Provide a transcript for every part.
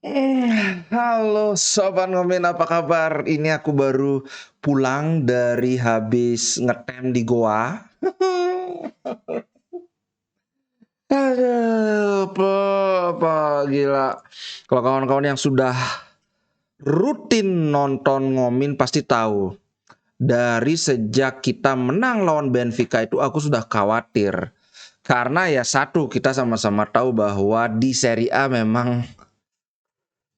Halo Sobat Ngomin, apa kabar? Ini aku baru pulang dari habis ngetem di goa. Aduh, apa gila. Kalau kawan-kawan yang sudah rutin nonton Ngomin pasti tahu. Dari sejak kita menang lawan Benfica itu aku sudah khawatir. Karena ya satu, kita sama-sama tahu bahwa di Serie A memang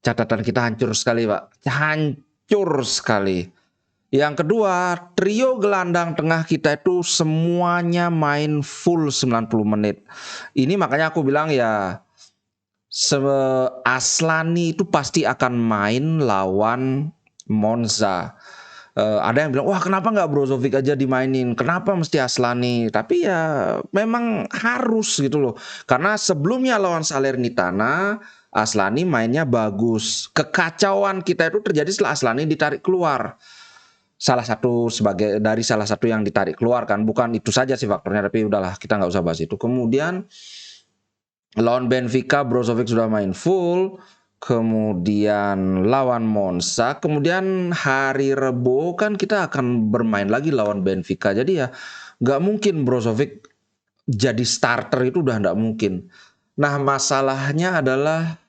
catatan kita hancur sekali, Pak. Hancur sekali. Yang kedua, trio gelandang tengah kita itu semuanya main full 90 menit. Ini makanya aku bilang ya, Aslani itu pasti akan main lawan Monza. Ada yang bilang, wah kenapa nggak Brozovic aja dimainin? Kenapa mesti Aslani? Tapi ya memang harus gitu loh. Karena sebelumnya lawan Salernitana, Aslani mainnya bagus. Kekacauan kita itu terjadi setelah Aslani ditarik keluar. Salah satu yang ditarik keluar kan, bukan itu saja sih faktornya, tapi udahlah kita nggak usah bahas itu. Kemudian lawan Benfica Brozovic sudah main full, kemudian lawan Monza, kemudian hari Rebo kan kita akan bermain lagi lawan Benfica, jadi ya nggak mungkin Brozovic jadi starter, itu udah nggak mungkin. Nah masalahnya adalah,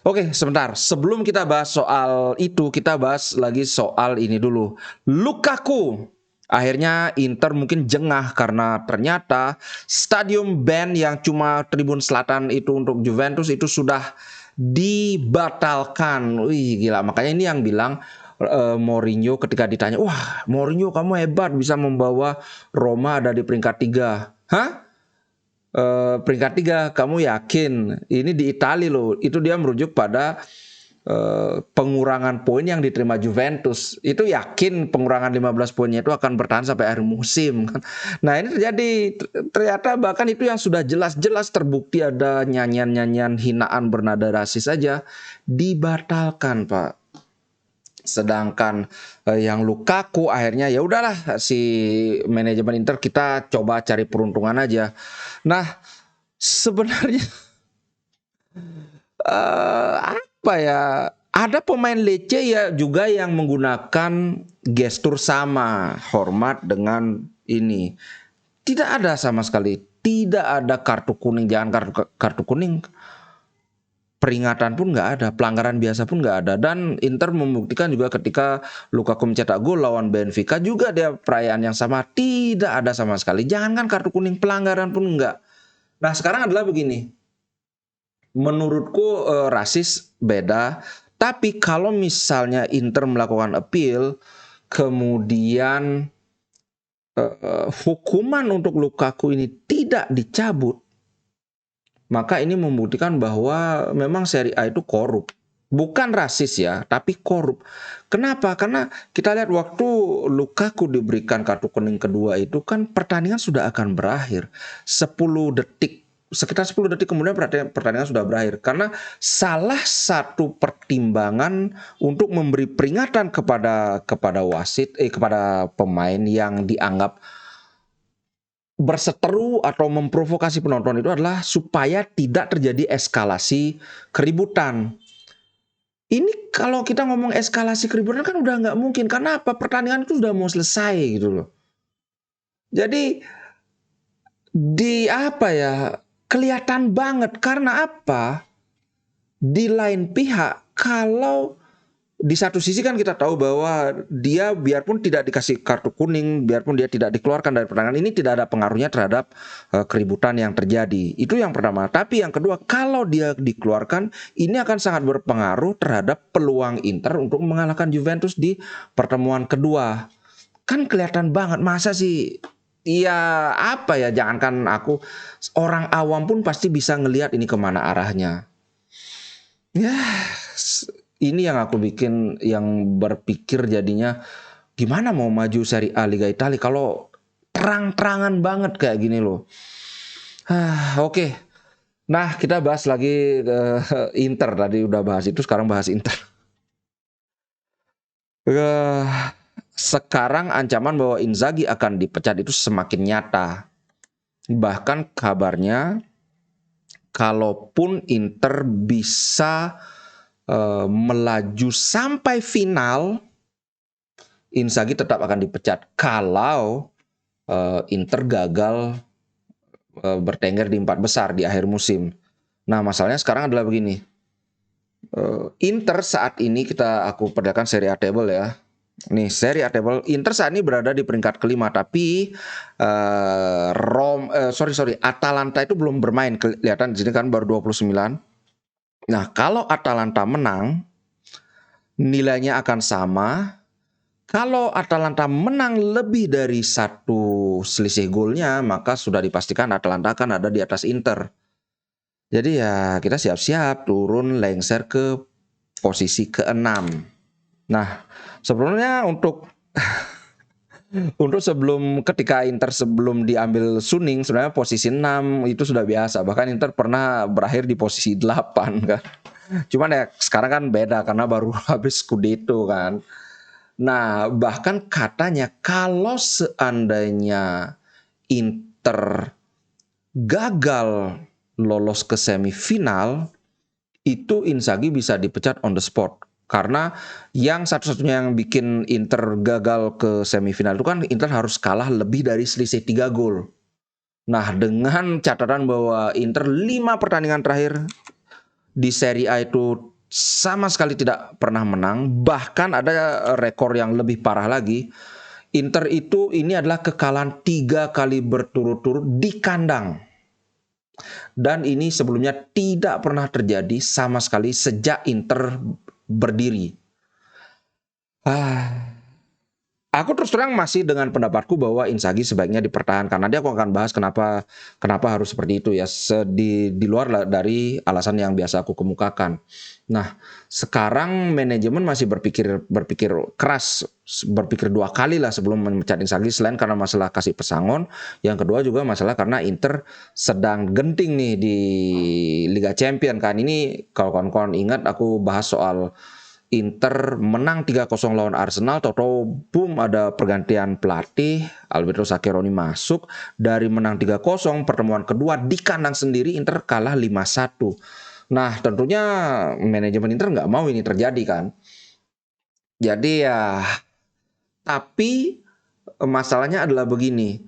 oke, sebentar. Sebelum kita bahas soal itu, kita bahas lagi soal ini dulu. Lukaku. Akhirnya Inter mungkin jengah karena ternyata stadium band yang cuma Tribun Selatan itu untuk Juventus itu sudah dibatalkan. Wih, gila. Makanya ini yang bilang Mourinho ketika ditanya, "Wah, Mourinho kamu hebat bisa membawa Roma ada di peringkat 3." Hah? Peringkat 3, kamu yakin? Ini di Italia loh. Itu dia merujuk pada pengurangan poin yang diterima Juventus. Itu yakin pengurangan 15 poinnya itu akan bertahan sampai akhir musim. Nah ini terjadi, ternyata bahkan itu yang sudah jelas-jelas terbukti ada nyanyian-nyanyian hinaan bernada rasis saja dibatalkan, Pak. Sedangkan yang Lukaku akhirnya ya udahlah, si manajemen Inter kita coba cari peruntungan aja. Nah, sebenarnya apa ya? Ada pemain Lecce ya juga yang menggunakan gestur sama, hormat dengan ini. Tidak ada sama sekali, tidak ada kartu kuning, jangan kartu kuning, peringatan pun nggak ada, pelanggaran biasa pun nggak ada. Dan Inter membuktikan juga ketika Lukaku mencetak gol lawan Benfica juga dia perayaan yang sama, tidak ada sama sekali. Jangankan kartu kuning, pelanggaran pun nggak. Nah sekarang adalah begini, menurutku rasis beda. Tapi kalau misalnya Inter melakukan appeal, kemudian hukuman untuk Lukaku ini tidak dicabut, maka ini membuktikan bahwa memang Serie A itu korup. Bukan rasis ya, tapi korup. Kenapa? Karena kita lihat waktu Lukaku diberikan kartu kuning kedua itu kan pertandingan sudah akan berakhir. 10 detik, sekitar 10 detik kemudian pertandingan sudah berakhir. Karena salah satu pertimbangan untuk memberi peringatan kepada wasit, kepada pemain yang dianggap berseteru atau memprovokasi penonton itu adalah supaya tidak terjadi eskalasi keributan. Ini kalau kita ngomong eskalasi keributan kan udah nggak mungkin. Karena apa? Pertandingan itu sudah mau selesai gitu loh. Jadi di apa ya? Kelihatan banget karena apa? Di lain pihak, kalau di satu sisi kan kita tahu bahwa dia biarpun tidak dikasih kartu kuning, biarpun dia tidak dikeluarkan dari pertandingan, ini tidak ada pengaruhnya terhadap keributan yang terjadi. Itu yang pertama. Tapi yang kedua, kalau dia dikeluarkan, ini akan sangat berpengaruh terhadap peluang Inter untuk mengalahkan Juventus di pertemuan kedua. Kan kelihatan banget, masa sih? Ya apa ya, jangankan aku, orang awam pun pasti bisa ngelihat ini kemana arahnya. Ya, ini yang aku bikin, yang berpikir jadinya gimana mau maju Serie A Liga Italia kalau terang-terangan banget kayak gini loh. Oke. Nah, kita bahas lagi Inter, tadi udah bahas itu, sekarang bahas Inter. Uh, Sekarang ancaman bahwa Inzaghi akan dipecat itu semakin nyata. Bahkan kabarnya kalaupun Inter bisa melaju sampai final, Inzaghi tetap akan dipecat kalau Inter gagal bertengger di 4 besar di akhir musim. Nah, masalahnya sekarang adalah begini. Inter saat ini aku perlihatkan Serie A table ya. Nih, Serie A table Inter saat ini berada di peringkat kelima, tapi Atalanta itu belum bermain. Kelihatan di sini kan baru 29. Nah, kalau Atalanta menang, nilainya akan sama. Kalau Atalanta menang lebih dari 1 selisih golnya, maka sudah dipastikan Atalanta akan ada di atas Inter. Jadi ya kita siap-siap turun lengser ke posisi ke-6. Nah, sebelumnya untuk sebelum ketika Inter sebelum diambil Suning, sebenarnya posisi 6 itu sudah biasa. Bahkan Inter pernah berakhir di posisi 8 kan. Cuman ya sekarang kan beda karena baru habis Scudetto kan. Nah, bahkan katanya kalau seandainya Inter gagal lolos ke semifinal, itu Inzaghi bisa dipecat on the spot. Karena yang satu-satunya yang bikin Inter gagal ke semifinal itu kan Inter harus kalah lebih dari selisih 3 gol. Nah, dengan catatan bahwa Inter 5 pertandingan terakhir di Serie A itu sama sekali tidak pernah menang. Bahkan ada rekor yang lebih parah lagi. Inter ini adalah kekalahan 3 kali berturut-turut di kandang. Dan ini sebelumnya tidak pernah terjadi sama sekali sejak Inter berdiri. Aku terus terang masih dengan pendapatku bahwa Inzaghi sebaiknya dipertahankan. Nanti aku akan bahas kenapa harus seperti itu ya, di luar dari alasan yang biasa aku kemukakan. Nah, sekarang manajemen masih berpikir keras, berpikir 2 kali lah sebelum memecat Inzaghi, selain karena masalah kasih pesangon, yang kedua juga masalah karena Inter sedang genting nih di Liga Champions kan. Ini kalau kawan-kawan ingat aku bahas soal Inter menang 3-0 lawan Arsenal, toto boom ada pergantian pelatih, Alberto Zaccheroni masuk, dari menang 3-0 pertemuan kedua di kandang sendiri Inter kalah 5-1. Nah, tentunya manajemen Inter nggak mau ini terjadi kan. Jadi ya, tapi masalahnya adalah begini.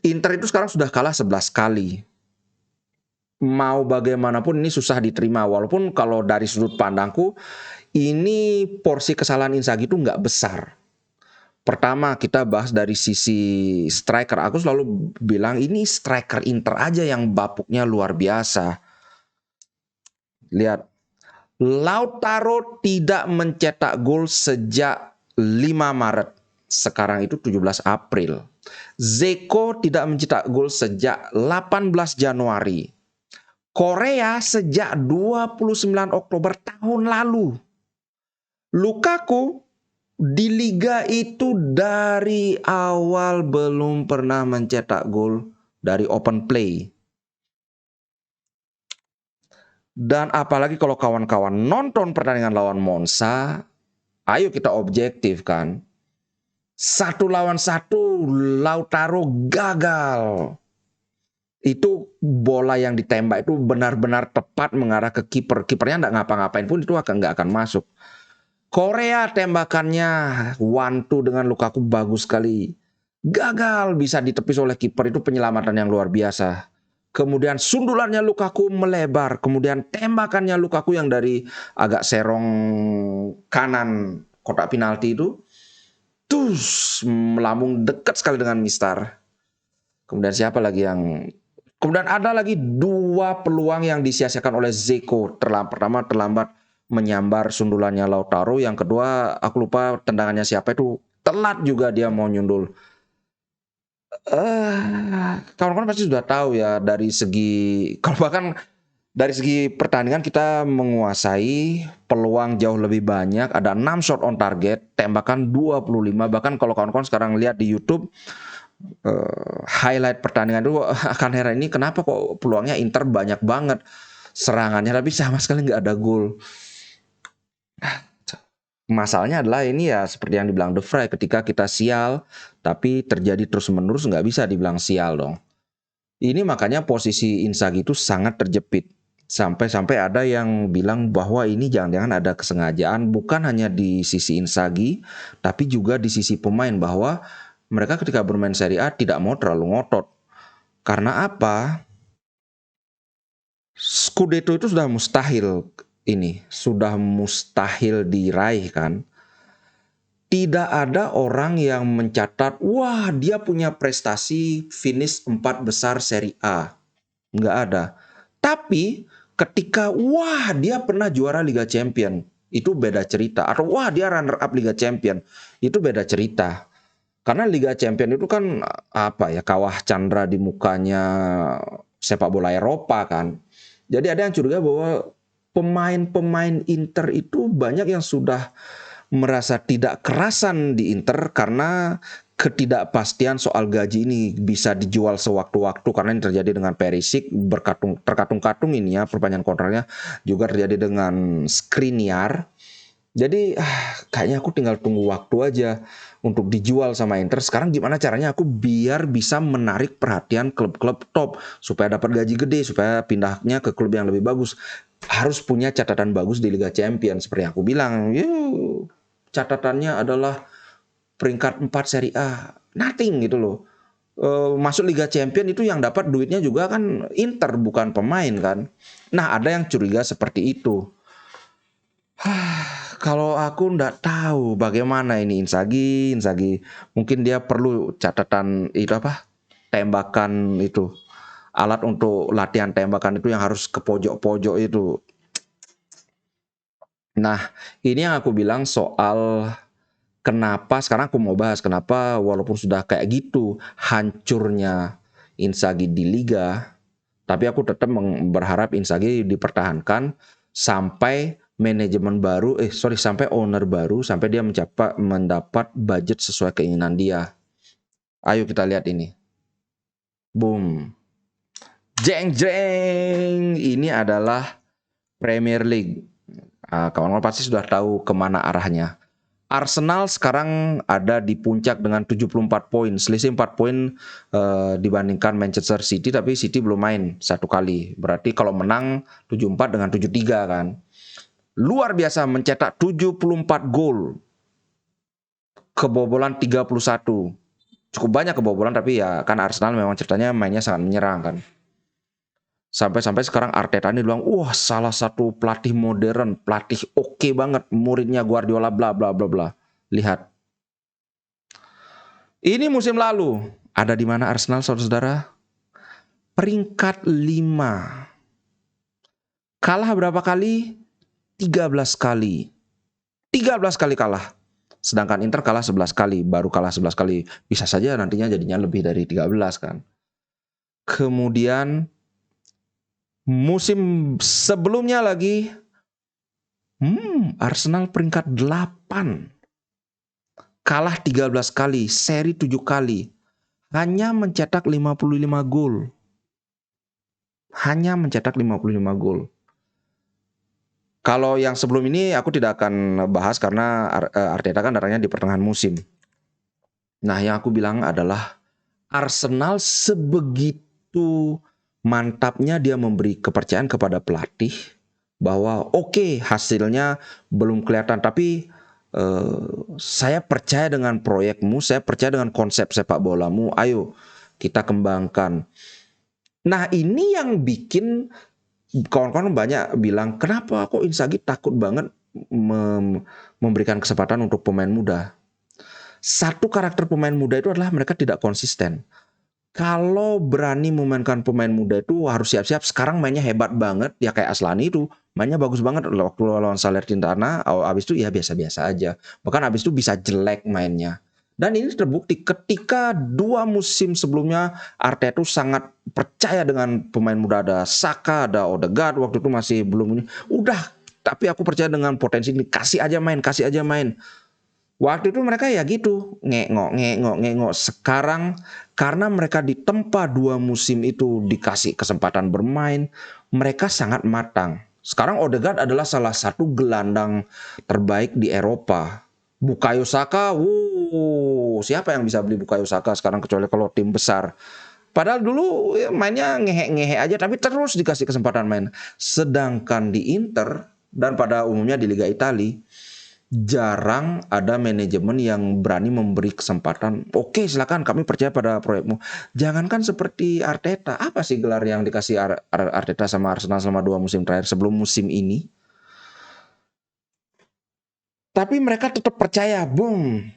Inter itu sekarang sudah kalah 11 kali. Mau bagaimanapun ini susah diterima, walaupun kalau dari sudut pandangku ini porsi kesalahan Inzaghi itu nggak besar. Pertama kita bahas dari sisi striker, aku selalu bilang ini striker Inter aja yang bapuknya luar biasa. Lihat, Lautaro tidak mencetak gol sejak 5 Maret, sekarang itu 17 April. Dzeko tidak mencetak gol sejak 18 Januari. Korea sejak 29 Oktober tahun lalu. Lukaku di liga itu dari awal belum pernah mencetak gol dari open play. Dan apalagi kalau kawan-kawan nonton pertandingan lawan Monza, ayo kita objektif kan. 1 lawan 1 Lautaro gagal. Itu bola yang ditembak itu benar-benar tepat mengarah ke kiper. Kipernya nggak ngapa-ngapain pun itu nggak akan masuk. Korea tembakannya 1-2 dengan Lukaku bagus sekali. Gagal, bisa ditepis oleh kiper, itu penyelamatan yang luar biasa. Kemudian sundulannya Lukaku melebar. Kemudian tembakannya Lukaku yang dari agak serong kanan kotak penalti itu. Terus melambung dekat sekali dengan Mistar. Kemudian siapa lagi yang... Kemudian ada lagi 2 peluang yang disia-siakan oleh Dzeko. Pertama terlambat menyambar sundulannya Lautaro. Yang kedua aku lupa tendangannya siapa itu. Telat juga dia mau nyundul. Kawan-kawan pasti sudah tahu ya dari segi... Kalau bahkan dari segi pertandingan kita menguasai, peluang jauh lebih banyak. Ada 6 shot on target, tembakan 25. Bahkan kalau kawan-kawan sekarang lihat di YouTube, highlight pertandingan itu akan heran, ini kenapa kok peluangnya Inter banyak banget serangannya tapi sama sekali nggak ada gol. Masalahnya adalah ini ya seperti yang dibilang De Vrij, ketika kita sial tapi terjadi terus menerus nggak bisa dibilang sial dong. Ini makanya posisi Inzaghi itu sangat terjepit. Sampai-sampai ada yang bilang bahwa ini jangan-jangan ada kesengajaan bukan hanya di sisi Inzaghi, tapi juga di sisi pemain bahwa mereka ketika bermain Serie A tidak mau terlalu ngotot. Karena apa? Scudetto itu sudah mustahil sudah mustahil diraih kan. Tidak ada orang yang mencatat, wah dia punya prestasi finish 4 besar Serie A. Nggak ada. Tapi ketika, wah dia pernah juara Liga Champion, itu beda cerita. Atau wah dia runner up Liga Champion, itu beda cerita. Karena Liga Champion itu kan kawah candra di mukanya sepak bola Eropa kan. Jadi ada yang curiga bahwa pemain-pemain Inter itu banyak yang sudah merasa tidak kerasan di Inter karena ketidakpastian soal gaji ini bisa dijual sewaktu-waktu karena ini terjadi dengan Perisic terkatung-katung ini ya perpanjangan kontraknya, juga terjadi dengan Skriniar. Jadi kayaknya aku tinggal tunggu waktu aja untuk dijual sama Inter. Sekarang gimana caranya aku biar bisa menarik perhatian klub-klub top supaya dapat gaji gede, supaya pindahnya ke klub yang lebih bagus. Harus punya catatan bagus di Liga Champions seperti yang aku bilang. Catatannya adalah peringkat 4 Serie A. Nothing gitu loh. Masuk Liga Champion itu yang dapat duitnya juga kan Inter bukan pemain kan. Nah, ada yang curiga seperti itu. Kalau aku nggak tahu bagaimana ini Inzaghi mungkin dia perlu catatan itu tembakan itu, alat untuk latihan tembakan itu yang harus ke pojok-pojok itu. Nah, ini yang aku bilang soal kenapa sekarang aku mau bahas kenapa walaupun sudah kayak gitu hancurnya Inzaghi di Liga, tapi aku tetap berharap Inzaghi dipertahankan sampai manajemen baru, sampai owner baru, sampai dia mendapat budget sesuai keinginan dia. Ayo kita lihat ini. Boom. Jeng jeng. Ini adalah Premier League. Kawan-kawan pasti sudah tahu kemana arahnya. Arsenal sekarang ada di puncak dengan 74 poin, selisih 4 poin dibandingkan Manchester City, tapi City belum main satu kali. Berarti kalau menang 74 dengan 73 kan. Luar biasa mencetak 74 gol. Kebobolan 31. Cukup banyak kebobolan tapi ya kan Arsenal memang ceritanya mainnya sangat menyerang kan. Sampai-sampai sekarang Arteta ini bilang, wah salah satu pelatih modern, pelatih oke banget, muridnya Guardiola bla bla bla bla. Lihat. Ini musim lalu, ada di mana Arsenal saudara-saudara? Peringkat 5. Kalah berapa kali? 13 kali. 13 kali kalah. Sedangkan Inter kalah 11 kali, baru kalah 11 kali. Bisa saja nantinya jadinya lebih dari 13 kan. Kemudian musim sebelumnya lagi Arsenal peringkat 8. Kalah 13 kali, seri 7 kali. Hanya mencetak 55 gol. Hanya mencetak 55 gol. Kalau yang sebelum ini aku tidak akan bahas karena Arteta kan datangnya di pertengahan musim. Nah, yang aku bilang adalah Arsenal sebegitu mantapnya dia memberi kepercayaan kepada pelatih bahwa oke, hasilnya belum kelihatan tapi saya percaya dengan proyekmu, saya percaya dengan konsep sepak bolamu, ayo kita kembangkan. Nah, ini yang bikin kawan-kawan banyak bilang, kenapa kok Inzaghi takut banget memberikan kesempatan untuk pemain muda. Satu karakter pemain muda itu adalah mereka tidak konsisten. Kalau berani memainkan pemain muda itu harus siap-siap. Sekarang mainnya hebat banget, ya kayak Aslani itu. Mainnya bagus banget waktu lawan Salernitana, abis itu ya biasa-biasa aja. Bahkan abis itu bisa jelek mainnya. Dan ini terbukti ketika 2 musim sebelumnya Arteta itu sangat percaya dengan pemain muda, ada Saka, ada Odegaard, waktu itu masih belum, udah, tapi aku percaya dengan potensi ini, kasih aja main. Waktu itu mereka ya gitu, ngengok. Sekarang karena mereka ditempa 2 musim itu dikasih kesempatan bermain, mereka sangat matang. Sekarang Odegaard adalah salah satu gelandang terbaik di Eropa. Bukayo Saka, siapa yang bisa beli Bukayo Saka sekarang kecuali kalau tim besar. Padahal dulu ya, mainnya ngehe-ngehe aja, tapi terus dikasih kesempatan main. Sedangkan di Inter dan pada umumnya di Liga Italia, jarang ada manajemen yang berani memberi kesempatan. Oke, silakan, kami percaya pada proyekmu. Jangankan seperti Arteta, apa sih gelar yang dikasih Arteta sama Arsenal selama 2 musim terakhir sebelum musim ini? Tapi mereka tetap percaya, boom,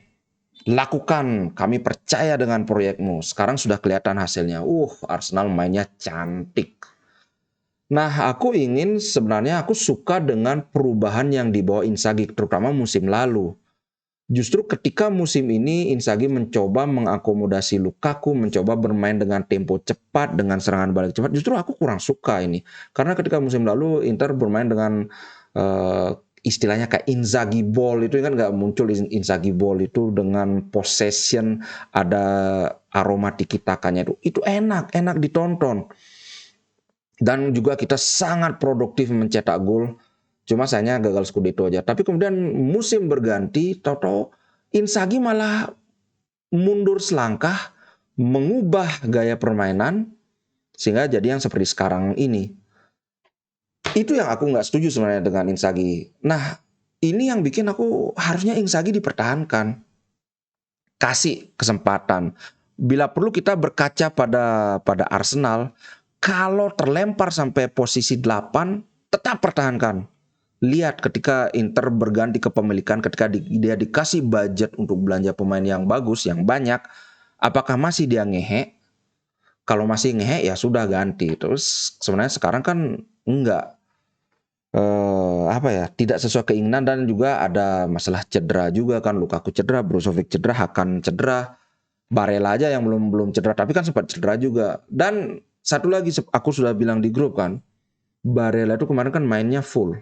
lakukan, kami percaya dengan proyekmu. Sekarang sudah kelihatan hasilnya. Arsenal mainnya cantik. Nah, sebenarnya aku suka dengan perubahan yang dibawa Inzaghi, terutama musim lalu. Justru ketika musim ini Inzaghi mencoba mengakomodasi Lukaku, mencoba bermain dengan tempo cepat, dengan serangan balik cepat, justru aku kurang suka ini. Karena ketika musim lalu Inter bermain dengan istilahnya kayak Inzaghi ball, itu kan nggak muncul Inzaghi ball itu dengan possession, ada aroma tiki-takanya itu enak ditonton. Dan juga kita sangat produktif mencetak gol. Cuma sayangnya gagal Scudetto aja. Tapi kemudian musim berganti, tahu-tahu Inzaghi malah mundur selangkah, mengubah gaya permainan, sehingga jadi yang seperti sekarang ini. Itu yang aku nggak setuju sebenarnya dengan Inzaghi. Nah, ini yang bikin aku harusnya Inzaghi dipertahankan. Kasih kesempatan. Bila perlu kita berkaca pada Arsenal, kalau terlempar sampai posisi 8, tetap pertahankan. Lihat ketika Inter berganti kepemilikan, ketika dia dikasih budget untuk belanja pemain yang bagus, yang banyak, apakah masih dia ngehe? Kalau masih ngehe ya sudah ganti. Terus sebenarnya sekarang kan enggak, tidak sesuai keinginan, dan juga ada masalah cedera juga kan. Lukaku cedera, Brozovic cedera, Hakan cedera, Barella aja yang belum cedera, tapi kan sempat cedera juga. Dan satu lagi, aku sudah bilang di grup kan, Barella itu kemarin kan mainnya full.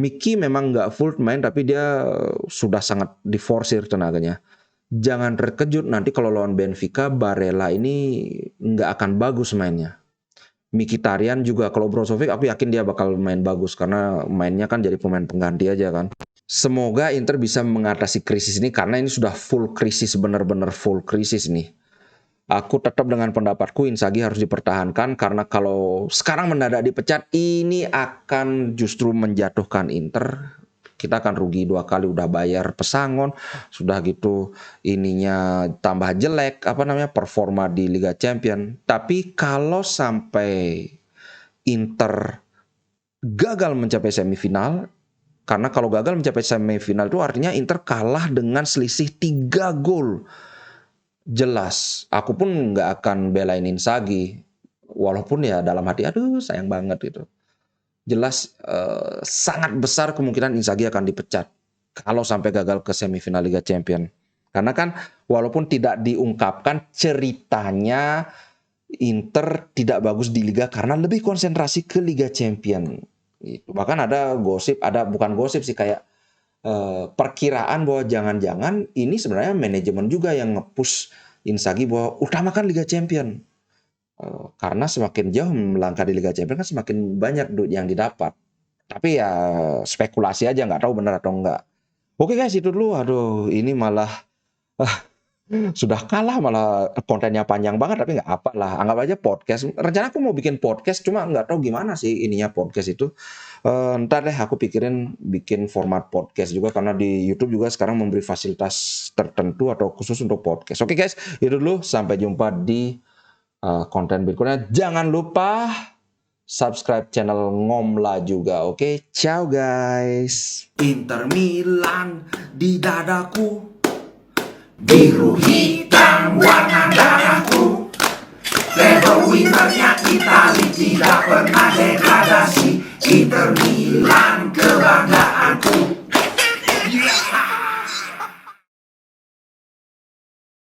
Miki memang nggak full main, tapi dia sudah sangat diforsir tenaganya. Jangan terkejut nanti kalau lawan Benfica, Barella ini nggak akan bagus mainnya. Mkhitaryan juga, kalau Brozovic aku yakin dia bakal main bagus, karena mainnya kan jadi pemain pengganti aja kan. Semoga Inter bisa mengatasi krisis ini, karena ini sudah full krisis, benar-benar full krisis nih. Aku tetap dengan pendapatku Inzaghi harus dipertahankan, karena kalau sekarang mendadak dipecat, ini akan justru menjatuhkan Inter. Kita akan rugi 2 kali, udah bayar pesangon, sudah gitu ininya tambah jelek performa di Liga Champions. Tapi kalau sampai Inter gagal mencapai semifinal, karena kalau gagal mencapai semifinal itu artinya Inter kalah dengan selisih 3 gol. Jelas, aku pun nggak akan belain Inzaghi, walaupun ya dalam hati, aduh sayang banget gitu. Jelas sangat besar kemungkinan Inzaghi akan dipecat kalau sampai gagal ke semifinal Liga Champions. Karena kan walaupun tidak diungkapkan, ceritanya Inter tidak bagus di Liga karena lebih konsentrasi ke Liga Champions. Bahkan ada gosip, bukan gosip sih, kayak perkiraan bahwa jangan-jangan ini sebenarnya manajemen juga yang nge-push Inzaghi bahwa utamakan Liga Champions. Karena semakin jauh melangkah di Liga Champions kan semakin banyak duit yang didapat. Tapi ya spekulasi aja, nggak tahu benar atau enggak. Oke guys, itu dulu. Aduh, ini malah sudah kalah, malah kontennya panjang banget, tapi nggak apa lah, anggap aja podcast. Rencana aku mau bikin podcast, cuma nggak tahu gimana sih ininya podcast itu. Ntar deh aku pikirin bikin format podcast juga, karena di YouTube juga sekarang memberi fasilitas tertentu atau khusus untuk podcast. Oke guys, itu dulu, sampai jumpa di konten berikutnya. Jangan lupa subscribe channel Ngomla juga. Oke, ciao guys. Inter Milan di dadaku, biru hitam warna darahku. Level winnernya Itali, tidak pernah degradasi. Inter Milan kebanggaan.